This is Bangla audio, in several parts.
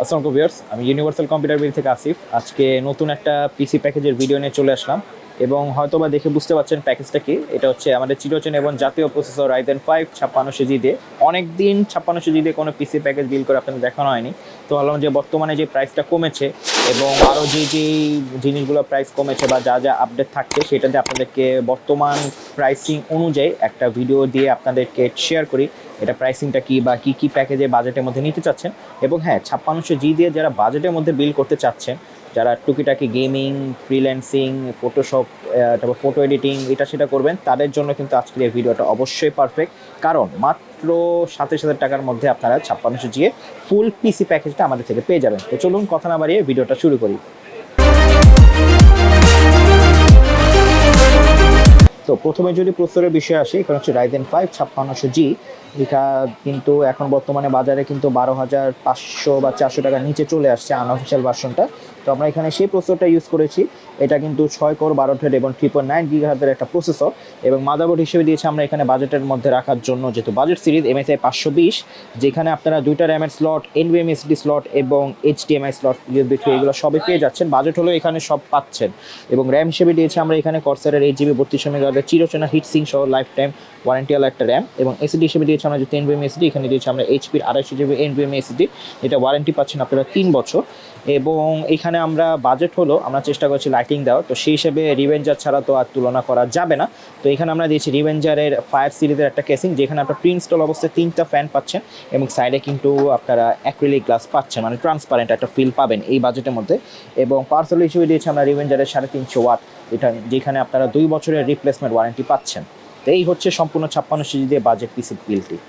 আসসালামু ভিউয়ার্স, আমি ইউনিভার্সাল কম্পিউটার বিল থেকে আসিফ। আজকে নতুন একটা পিসি প্যাকেজের ভিডিও নিয়ে চলে আসলাম এবং হয়তোবা দেখে বুঝতে পারছেন প্যাকেজটা কি। এটা হচ্ছে আমাদের চিরচেন এবং জাতীয় প্রসেসর Ryzen 5 5600G দিয়ে। অনেক দিন 5600G দিয়ে কোনো পিসি প্যাকেজ বিল করে আপনাদের দেখানো হয়নি। তো ভাবলাম যে বর্তমানে যে প্রাইসটা কমেছে এবং আরও যেই জিনিসগুলো প্রাইস কমেছে বা যা যা আপডেট থাকছে সেটা দিয়ে আপনাদেরকে বর্তমান প্রাইসিং অনুযায়ী একটা ভিডিও দিয়ে আপনাদেরকে শেয়ার করি এটা প্রাইসিংটা কি বা কী কী প্যাকেজে বাজেটের মধ্যে নিতে চাচ্ছেন। এবং হ্যাঁ, 5600G দিয়ে যারা বাজেটের মধ্যে বিল করতে চাচ্ছেন, যারা টুকিটাকি গেমিং, ফ্রিল্যান্সিং, ফটোশপ, তারপর ফটো এডিটিং এটা সেটা করবেন, তাদের জন্য কিন্তু আজকের এই ভিডিওটা অবশ্যই পারফেক্ট। কারণ মাত্র 27,000 টাকার মধ্যে আপনারা 5600G এর ফুল পিসি প্যাকেজটা আমাদের থেকে পেয়ে যাবেন। তো চলুন কথা না বাড়িয়ে ভিডিওটা শুরু করি। তো প্রথমে যদি প্রসেসরের বিষয়ে আসি, এখানে হচ্ছে Ryzen 5 5600G। এটা কিন্তু এখন বর্তমানে বাজারে কিন্তু 12,500 বা 400 টাকার নিচে চলে আসছে আনঅফিসিয়াল ভার্সনটা। তো আমরা এখানে সেই প্রসেসরটা ইউজ করেছি। এটা কিন্তু 6 কোর 12 থ্রেড এবং 3.9 গিগাহার্জের একটা প্রসেসর। এবং মাদারবোর্ড হিসেবে দিয়েছি আমরা এখানে বাজেটের মধ্যে রাখার জন্য, যেহেতু বাজেট সিরিজ, MSI 520, যেখানে আপনারা 2টা র্যামের স্লট, NVMe SSD স্লট এবং HDMI স্লট, USB 3 এগুলো সবই পেয়ে যাচ্ছেন। বাজেট হলেও এখানে সব পাচ্ছেন। এবং র্যাম হিসেবে দিয়েছি আমরা এখানে Corsair 𝒖𝒍𝒏𝒂𝒏 32 চিরচেনা হিট সিং সহ লাইফ টাইম ওয়ারেন্টিওয়ালা একটা র্যাম। এবং এসএসডি হিসেবে দিয়েছি আমরা যেহেতু NVMe SSD, এখানে দিয়েছি আমরা HP 250GB NVMe SSD, এটা ওয়ারেন্টি পাচ্ছেন আপনারা 3 বছর। এবং এখানে আমরা বাজেট হলো আমরা চেষ্টা করছি লাইটিং দেওয়া, তো সেই হিসেবে রিভেঞ্জার ছাড়া তো আর তুলনা করা যাবে না। তো এখানে আমরা দিয়েছি রিভেঞ্জারের ফায়ার সিরিজের একটা কেসিং, যেখানে আপনার প্রি ইনস্টল অবস্থায় 3টা ফ্যান পাচ্ছেন এবং সাইডে কিন্তু আপনারা অ্যাক্রিলিক গ্লাস পাচ্ছেন, মানে ট্রান্সপারেন্ট একটা ফিল পাবেন এই বাজেটের মধ্যে। এবং পার্সেল হিসেবে দিয়েছি আমরা রিভেঞ্জারের 350 ওয়াট, এটা যেখানে আপনারা 2 বছরের রিপ্লেসমেন্ট ওয়ারেন্টি পাচ্ছেন। তো এই হচ্ছে সম্পূর্ণ 5600G দিয়ে বাজেট পিসি বিলটি।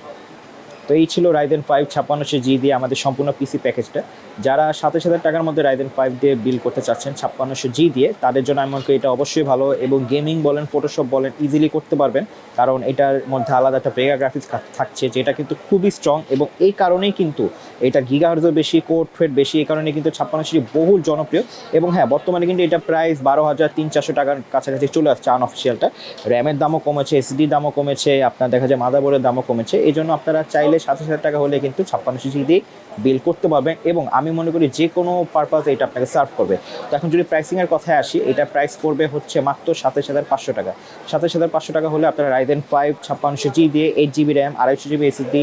তো এই ছিল Ryzen 5 5600G দিয়ে আমাদের সম্পূর্ণ পিসি প্যাকেজটা। যারা 27,000 টাকার মধ্যে Ryzen 5 দিয়ে বিল করতে চাচ্ছেন 5600G দিয়ে, তাদের জন্য আমি মনে করি এটা অবশ্যই ভালো। এবং গেমিং বলেন, ফটোশপ বলেন, ইজিলি করতে পারবেন, কারণ এটার মধ্যে আলাদা একটা ভেগা গ্রাফিক্স থাকছে, যেটা কিন্তু খুবই স্ট্রং। এবং এই কারণেই কিন্তু এটা গিগাহার্জও বেশি, কোর থ্রেড বেশি, এই কারণে কিন্তু 5600G বহু জনপ্রিয়। এবং হ্যাঁ, বর্তমানে কিন্তু এটা প্রাইস 12,300-400 টাকার কাছাকাছি চলে আসছে আনঅফিসিয়ালটা। র্যামের দামও কমেছে, এসডি দামও কমেছে, আপনার দেখা যায় মাদারবোর্ডের দামও কমেছে। এই জন্য আপনারা চাইলে 27,000 টাকা হলে কিন্তু 5600G দিয়ে বিল করতে পারবেন। এবং আমি মনে করি যে কোনো পারপাসে এটা আপনাকে সার্ভ করবে। তো এখন যদি প্রাইসিংয়ের কথায় আসি, এটা প্রাইস পড়বে হচ্ছে মাত্র 27,500 টাকা। 27,500 টাকা হলে আপনারা Ryzen 5 5600G দিয়ে 8GB RAM, 250GB SSD,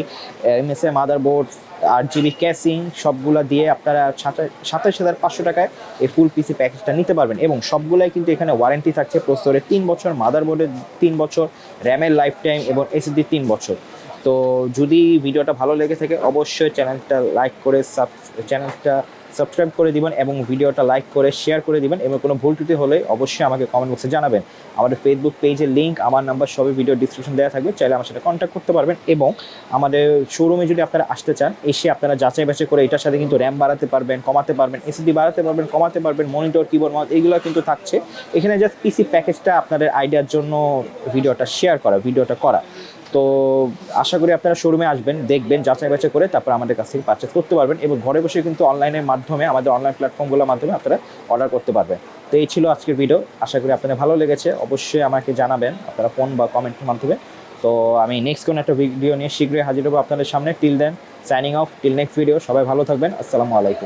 MSI motherboard, 8GB casing সবগুলো দিয়ে আপনারা 27,500 টাকায় এই ফুল পিসি প্যাকেজটা নিতে পারবেন। এবং সবগুলাই কিন্তু এখানে ওয়ারেন্টি থাকছে, প্রসেসরের 3 বছর, মাদারবোর্ডের 3 বছর, র্যামের লাইফ টাইম এবং SSD 3 বছর। তো যদি ভিডিওটা ভালো লেগে থাকে অবশ্যই চ্যানেলটা লাইক করে সাবস্ক্রাইব করে দিবেন এবং ভিডিওটা লাইক করে শেয়ার করে দিবেন। এবং কোনো ভুল ত্রুটি হলে অবশ্যই আমাকে কমেন্ট বক্সে জানাবেন। আমাদের ফেসবুক পেজের লিঙ্ক, আমার নাম্বার সবই ভিডিও ডিসক্রিপশন দেওয়া থাকবে, চাইলে আমার সাথে কন্ট্যাক্ট করতে পারবেন। এবং আমাদের শোরুমে যদি আপনারা আসতে চান, এসে আপনারা যাচাই বাছাই করে এটার সাথে কিন্তু র্যাম বাড়াতে পারবেন, কমাতে পারবেন, এসএসডি বাড়াতে পারবেন, কমাতে পারবেন, মনিটর, কিবোর্ড, মাউস এগুলো কিন্তু থাকছে এখানে। জাস্ট পিসি প্যাকেজটা আপনাদের আইডিয়ার জন্য ভিডিওটা শেয়ার করা, ভিডিওটা করা। তো আশা করি আপনারা শোরুমে আসবেন, দেখবেন, যাচাই বাছাই করে তারপর আমাদের কাছ থেকে পারচেস করতে পারবেন। এবং ঘরে বসে কিন্তু অনলাইনের মাধ্যমে, আমাদের অনলাইন প্ল্যাটফর্মগুলোর মাধ্যমে আপনারা অর্ডার করতে পারবেন। তো এই ছিল আজকের ভিডিও, আশা করি আপনাদের ভালো লেগেছে। অবশ্যই আমাকে জানাবেন আপনারা ফোন বা কমেন্টের মাধ্যমে। তো আমি নেক্সট কোনো একটা ভিডিও নিয়ে শীঘ্রই হাজির হবো আপনাদের সামনে। Till then signing off, till next video. সবাই ভালো থাকবেন। আসসালামু আলাইকুম।